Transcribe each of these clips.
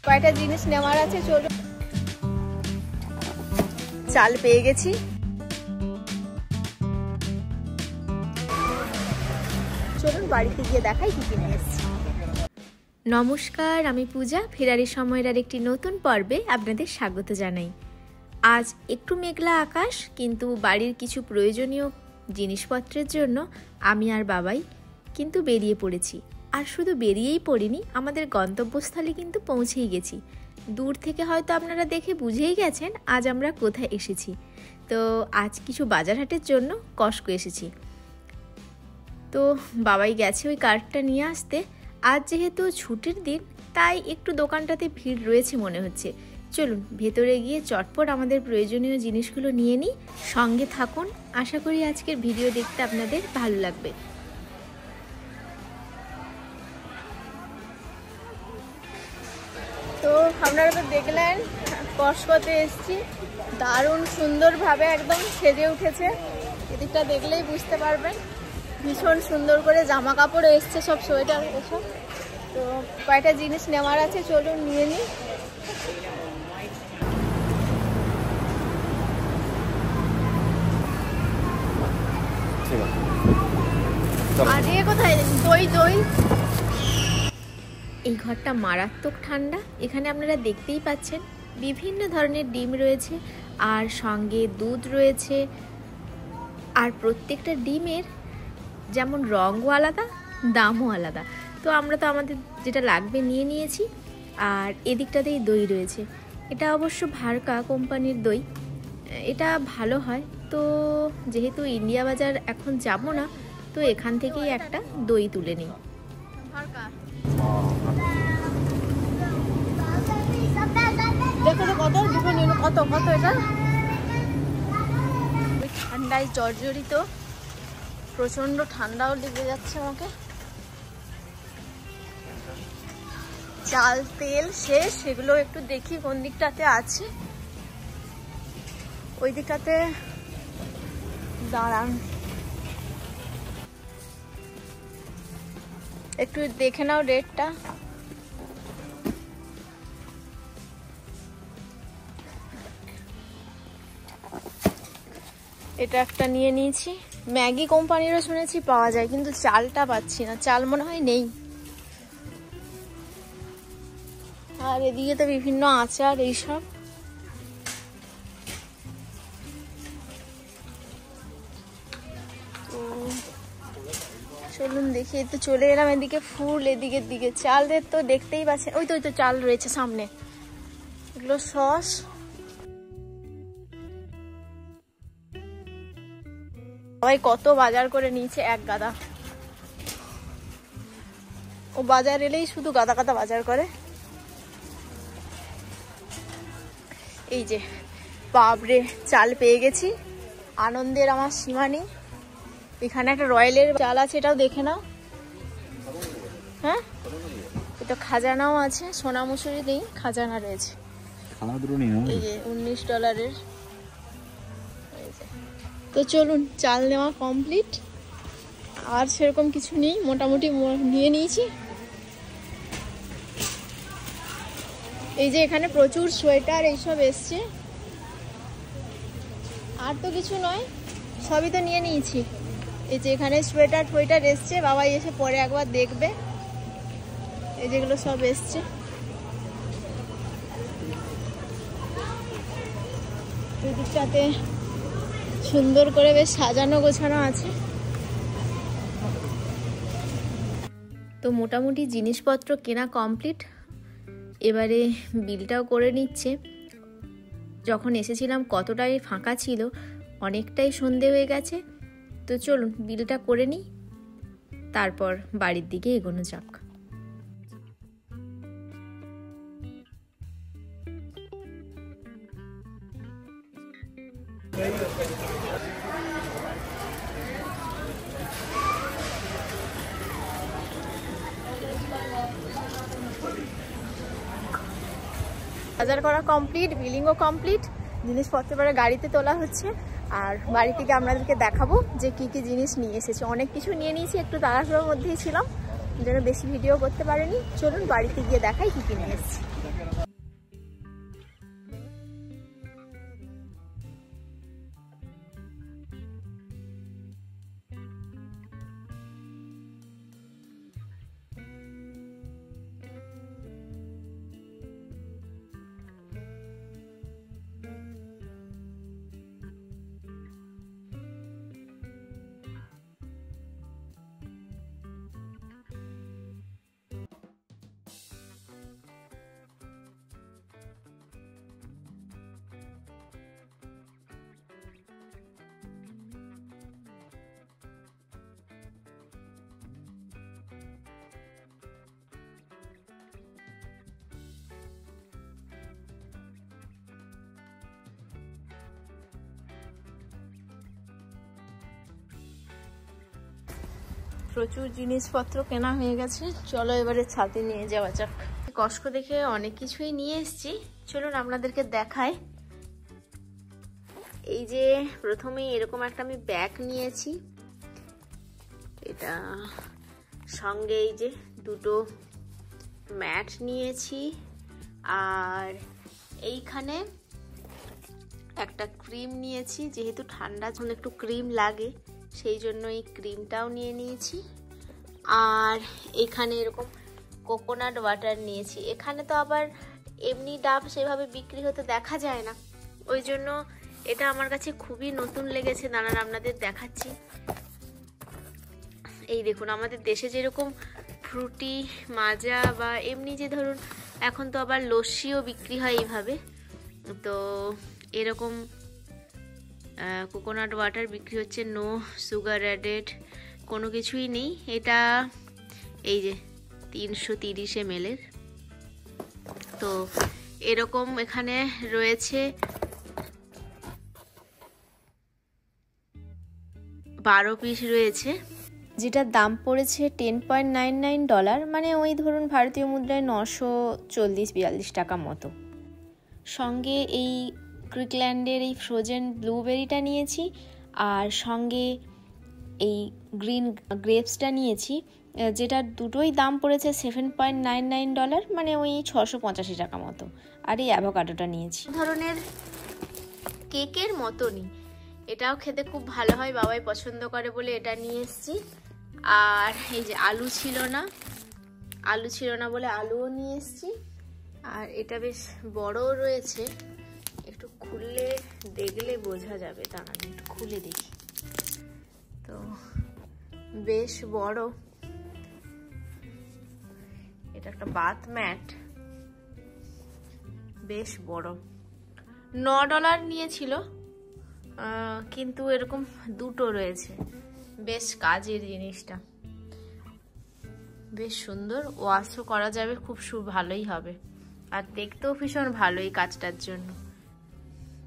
কয়টা জিনিস নেওয়ার আছে, চলুন। চাল পেয়ে গেছি, চলুন বাড়িতে গিয়ে দেখাই কি কি নিয়ে এসেছি। নমস্কার, আমি পূজা। ফেরারি সময়ের আর একটি নতুন পর্বে আপনাদের স্বাগত জানাই। আজ একটু মেঘলা আকাশ, কিন্তু বাড়ির কিছু প্রয়োজনীয় জিনিসপত্রের জন্য আমি আর বাবাই কিন্তু বেরিয়ে পড়েছি। আর শুধু বেরিয়েই পড়িনি, আমাদের গন্তব্যস্থলে কিন্তু পৌঁছেই গেছি। দূর থেকে হয়তো আপনারা দেখে বুঝেই গেছেন আজ আমরা কোথায় এসেছি। তো আজ কিছু বাজারহাটের জন্য কস্কো এসেছি। তো বাবাই গেছে ওই কার্ডটা নিয়ে আসতে। আজ যেহেতু ছুটির দিন, তাই একটু দোকানটাতে ভিড় রয়েছে মনে হচ্ছে। চলুন ভেতরে গিয়ে চটপট আমাদের প্রয়োজনীয় জিনিসগুলো নিয়ে নিই। সঙ্গে থাকুন, আশা করি আজকের ভিডিও দেখতে আপনাদের ভালো লাগবে। তো আপনারা তো দেখলেন কস্কোতে এসেছি, দারুণ সুন্দরভাবে একদম সেজে উঠেছে। এদিকটা দেখলেই বুঝতে পারবেন, ভীষণ সুন্দর করে জামা কাপড় এসছে, সব সোয়েটার এসব। তো কয়টা জিনিস নেওয়ার আছে, চলুন নিয়ে নিই। আর এ কোথায়? দই দই। এই ঘরটা মারাত্মক ঠান্ডা। এখানে আপনারা দেখতেই পাচ্ছেন বিভিন্ন ধরনের ডিম রয়েছে, আর সঙ্গে দুধ রয়েছে। আর প্রত্যেকটা ডিমের যেমন রঙও আলাদা, দামও আলাদা। তো আমরা তো আমাদের যেটা লাগবে নিয়ে নিয়েছি। আর এদিকটাতেই দই রয়েছে। এটা অবশ্য ভারকা কোম্পানির দই, এটা ভালো হয়। তো যেহেতু ইন্ডিয়া বাজার এখন যাব না, তো এখান থেকেই একটা দই তুলে নিই। দেখো তো কত দুটো নিল, কত কত এটা। ঠান্ডায় জর্জরিত, প্রচন্ড ঠান্ডাও লেগে যাচ্ছে আমাকে। চাল তেল শেষ, সেগুলো একটু দেখি কোন দিকটাতে আছে। ওই দিকটাতে দাঁড়ান, একটু দেখে নাও রেটটা। এটা একটা নিয়ে নিয়েছি। ম্যাগি কোম্পানিরও শুনেছি পাওয়া যায়, কিন্তু চালটা পাচ্ছি না, চাল মনে হয় নেই। আর এদিকে তো বিভিন্ন আচার এইসব। তো চলুন দেখি, তো চলে এলাম এদিকে ফুল, এদিকের দিকে চালের তো দেখতেই পাচ্ছেন। ওই তো চাল রয়েছে সামনে, এগুলো সস। সবাই কত বাজার করে নিয়েছে, এক গাদা। ও বাজার এলেই শুধু গাদা গাদা বাজার করে। এই যে বাবরে, চাল পেয়ে গেছি। আনন্দের আমার সীমা নেই। এখানে একটা রয়্যালের চাল আছে, এটাও দেখে নাও। হ্যাঁ, এটা খাজানাও আছে, সোনা মুসুরি নেই, খাজানা রয়েছে। এই যে $19। তো চলুন, চাল নেওয়া কমপ্লিট। আর সেরকম কিছু নেই, মোটামুটি নিয়ে নিয়েছি। এই যে এখানে প্রচুর সোয়েটার এইসব এসছে। আর তো কিছু নয়, সবই তো নিয়ে নিয়েছি। এই যে এখানে সোয়েটার টোয়েটার এসছে, বাবাই এসে পরে একবার দেখবে। এই যেগুলো সব এসছে। এই দিকটাতে সুন্দর করে বেশ সাজানো গোছানো আছে। তো মোটামুটি জিনিসপত্র কেনা কমপ্লিট। এবারে বিলটাও করে নিচ্ছে। যখন এসেছিলাম কতটাই ফাঁকা ছিল, অনেকটাই সন্ধে হয়ে গেছে। তো চলুন বিলটা করে নিই, তারপর বাড়ির দিকে এগোনো যাক। বাজার করা কমপ্লিট, বিলিংও কমপ্লিট। জিনিসপত্র পরে গাড়িতে তোলা হচ্ছে। আর বাড়ি থেকে আপনাদেরকে দেখাবো যে কি কি জিনিস নিয়ে এসেছি। অনেক কিছু নিয়ে নিয়েছি, একটু তাড়াহুড়োর মধ্যেই ছিলাম। যেন বেশি ভিডিও করতে পারেনি। চলুন বাড়িতে গিয়ে দেখাই কি কি নিয়ে এসেছি। প্রচুর জিনিসপত্র কেনা হয়ে গেছে, চলো এবারে ছাদে নিয়ে যাওয়া যাক। কস্টকো দেখে অনেক কিছুই নিয়ে এসেছি, চলুন আপনাদেরকে দেখাই। এই যে প্রথমেই এরকম একটা আমি ব্যাগ নিয়েছি, এটা সঙ্গে এই যে দুটো ম্যাট নিয়েছি, আর এইখানে একটা ক্রিম নিয়েছি, যেহেতু ঠান্ডা যখন একটু ক্রিম লাগে সেই জন্য এই ক্রিমটাও নিয়ে নিয়েছি। আর এখানে এরকম কোকোনাট ওয়াটার নিয়েছি। এখানে তো আবার এমনি ডাব সেভাবে বিক্রি হতে দেখা যায় না, ওই জন্য এটা আমার কাছে খুবই নতুন লেগেছে। দাঁড়ান আপনাদের দেখাচ্ছি। এই দেখুন, আমাদের দেশে যেরকম ফ্রুটি মাজা বা এমনি যে ধরুন এখন তো আবার লস্যিও বিক্রি হয় এইভাবে, তো এরকম কোকোনাট ওয়াটার বিক্রি হচ্ছে, নো সুগার অ্যাডেড, কোনো কিছুই নেই। এটা এই যে 330 ml। তো এরকম এখানে রয়েছে 12 পিস রয়েছে, যেটার দাম পড়েছে $10.99, মানে ওই ধরুন ভারতীয় মুদ্রায় 940-42 টাকা মতো। সঙ্গে এই ক্রিকল্যান্ডের এই ফ্রোজেন ব্লুবেরিটা নিয়েছি, আর সঙ্গে এই গ্রিন গ্রেপসটা নিয়েছি, যেটার দুটোই দাম পড়েছে $7.99, মানে ওই 685 টাকা মতো। আর এই অ্যাভোকাডোটা নিয়েছি। ধরনের কেকের মতনই, এটাও খেতে খুব ভালো হয়, বাবাই পছন্দ করে বলে এটা নিয়ে এসেছি। আর এই যে আলু ছিল না বলে আলুও নিয়ে এসেছি। আর এটা বেশ বড়ও রয়েছে, একটু খুললে দেখলে বোঝা যাবে, দাঁড়ান একটু খুলে দেখি। তো বেশ বড়, এটা একটা বাথ ম্যাট, বেশ বড়। $9 নিয়েছিল, কিন্তু এরকম দুটো রয়েছে, বেশ কাজের জিনিসটা, বেশ সুন্দর, ওয়াশও করা যাবে, খুব ভালোই হবে, আর দেখতেও ভীষণ ভালো এই কাজটার জন্য।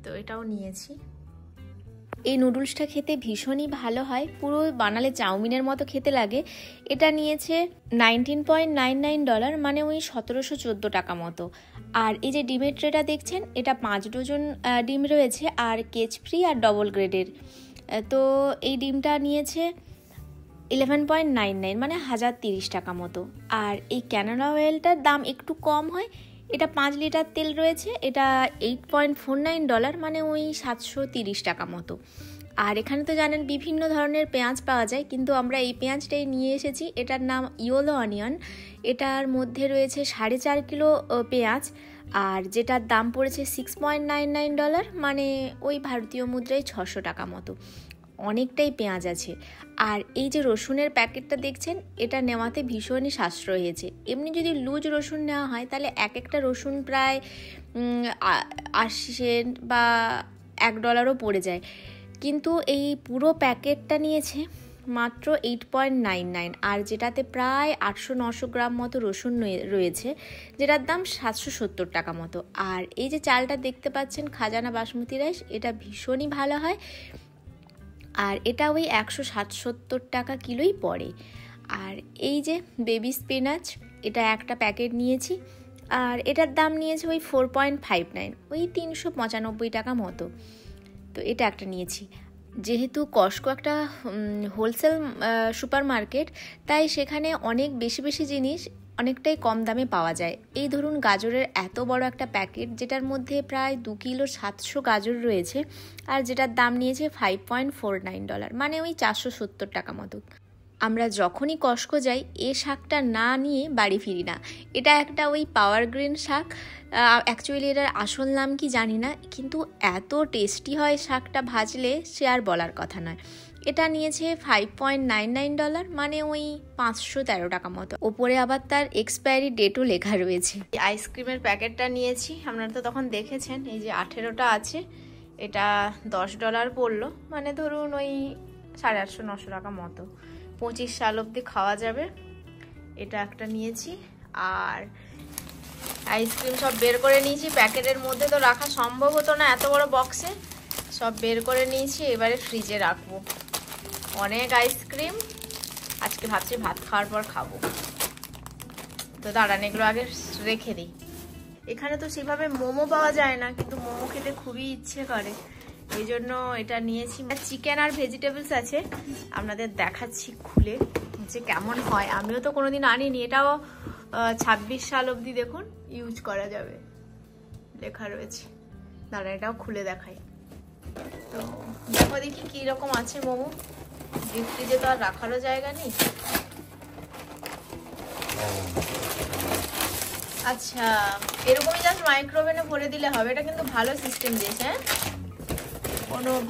তো এটাও নিয়েছি। এই নুডলসটা খেতে ভীষণই ভালো হয়, পুরো বানালে চাউমিনের মতো খেতে লাগে। এটা নিয়েছে $19.99, মানে ওই 1714 টাকা মতো। আর এই যে ডিমের ট্রেটা দেখছেন, এটা 5 ডজন ডিম রয়েছে, আর কেচ ফ্রি আর ডবল গ্রেডের। তো এই ডিমটা নিয়েছে $11.99, মানে 1030 টাকা মতো। আর এই ক্যানোলা অয়েলটার দাম একটু কম হয়, এটা 5 লিটার তেল রয়েছে, এটা $8.49, মানে ওই 730 টাকা মতো। আর এখানে তো জানেন বিভিন্ন ধরনের পেঁয়াজ পাওয়া যায়, কিন্তু আমরা এই পেঁয়াজটাই নিয়ে এসেছি, এটার নাম ইয়েলো অনিয়ন। এটার মধ্যে রয়েছে 4.5 কিলো পেঁয়াজ, আর যেটার দাম পড়েছে $6.99, মানে ওই ভারতীয় মুদ্রায় 600 টাকা মতো। অনেকটাই পেঁয়াজ আছে। আর এই যে রসুনের প্যাকেটটা দেখছেন, এটা নেওয়াতে ভীষণই সাশ্রয় হয়েছে। এমনি যদি লুজ রসুন নেওয়া হয় তাহলে একটা রসুন প্রায় 80 সেন্ট বা $1ও পড়ে যায়, কিন্তু এই পুরো প্যাকেটটা নিয়েছে মাত্র $8.99, আর যেটাতে প্রায় 800-900 গ্রাম মতো রসুন রয়েছে, যেটার দাম 770 টাকা মতো। আর এই যে চালটা দেখতে পাচ্ছেন খাজানা বাসমতি রাইস, এটা ভীষণই ভালো হয়, আর এটা ওই 170 টাকা কিলোই পড়ে। আর এই যে বেবি স্পিনাচ, এটা একটা প্যাকেট নিয়েছি, আর এটার দাম নিয়েছে ওই 4.59, ওই 395 টাকা মতো। তো এটা একটা নিয়েছি। যেহেতু কস্টকো একটা হোলসেল সুপার মার্কেট, তাই সেখানে অনেক বেশি বেশি জিনিস অনেকটাই কম দামে পাওয়া যায়। এই ধরুন গাজরের এত বড় একটা প্যাকেট, যেটার মধ্যে প্রায় 2 কিলো 700 গাজর রয়েছে, আর যেটার দাম নিয়েছে $5.49, মানে ওই 470 টাকা মতো। আমরা যখনই কস্টকো যাই এ শাকটা না নিয়ে বাড়ি ফিরি না। এটা একটা ওই পাওয়ার গ্রিন শাক, অ্যাকচুয়ালি এটার আসল নাম কি জানি না, কিন্তু এত টেস্টি হয় শাকটা ভাজলে, সে আর বলার কথা নয়। এটা নিয়েছে $5.99, মানে ওই 513 টাকা মতো। ওপরে আবার তার এক্সপায়ারি ডেটও লেখা রয়েছে। আইসক্রিমের প্যাকেটটা নিয়েছি, আপনারা তো তখন দেখেছেন, এই যে 18টা আছে, এটা $10 পড়লো, মানে ধরুন ওই 850-900 টাকা মতো। 25 সাল অবধি খাওয়া যাবে। এটা একটা নিয়েছি। আর আইসক্রিম সব বের করে নিয়েছি, প্যাকেটের মধ্যে তো রাখা সম্ভব হতো না এত বড় বক্সে, সব বের করে নিয়েছি, এবারে ফ্রিজে রাখবো। অনেক আইসক্রিম, আজকে ভাবছি ভাত খাওয়ার পর খাবো, তো দাঁড়ান এগুলো আগে রেখে দিই। এখানে তো সেভাবে মোমো পাওয়া যায় না, কিন্তু মোমো খেতে খুবই ইচ্ছে করে, এই জন্য এটা নিয়েছি। চিকেন আর ভেজিটেবলস আছে, আপনাদের দেখাচ্ছি খুলে যে কেমন হয়। আমিও তো কোনোদিন আনিনি। এটাও 26 সাল অবধি দেখুন ইউজ করা যাবে, লেখা রয়েছে। দাঁড়া এটাও খুলে দেখাই। তো দেখো দেখি কিরকম আছে মোমো। ডিপ ফ্রিজে তো আর রাখারও জায়গা নেই। আচ্ছা, এরকমই জাস্ট মাইক্রোওভেনে ভরে দিলে হবে। এটা কিন্তু ভালো সিস্টেম দিয়েছে।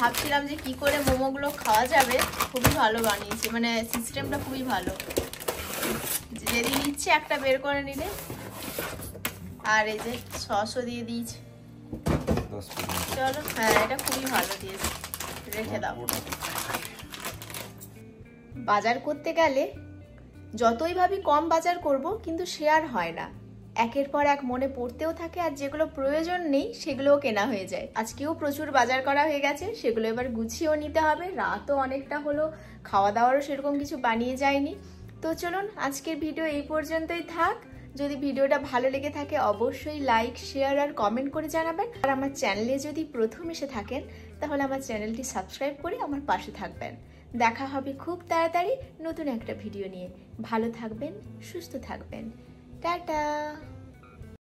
ভাবছিলাম যে কি করে মোমোগুলো খাওয়া যাবে, খুবই ভালো বানিয়েছে, মানে সিস্টেমটা খুবই ভালো। যেদিন ইচ্ছে একটা বের করে নিলে, আর এই যে সসও দিয়ে দিয়েছে। চলো, হ্যাঁ এটা খুবই ভালো দিয়েছে, রেখে দাও। বাজার করতে গেলে যতই ভাবি কম বাজার করব, কিন্তু সে আর হয় না। একের পর এক মনে পড়তেও থাকে, আর যেগুলো প্রয়োজন নেই সেগুলোও কেনা হয়ে যায়। আজকেও প্রচুর বাজার করা হয়ে গেছে, সেগুলো এবার গুছিয়েও নিতে হবে। রাতও অনেকটা হলো, খাওয়া দাওয়ারও সেরকম কিছু বানিয়ে যায়নি। তো চলুন আজকের ভিডিও এই পর্যন্তই থাক। যদি ভিডিওটা ভালো লেগে থাকে অবশ্যই লাইক, শেয়ার আর কমেন্ট করে জানাবেন। আর আমার চ্যানেলে যদি প্রথম এসে থাকেন, তাহলে আমার চ্যানেলটি সাবস্ক্রাইব করে আমার পাশে থাকবেন। দেখা হবে খুব তাড়াতাড়ি নতুন একটা ভিডিও নিয়ে। ভালো থাকবেন, সুস্থ থাকবেন। টাটা।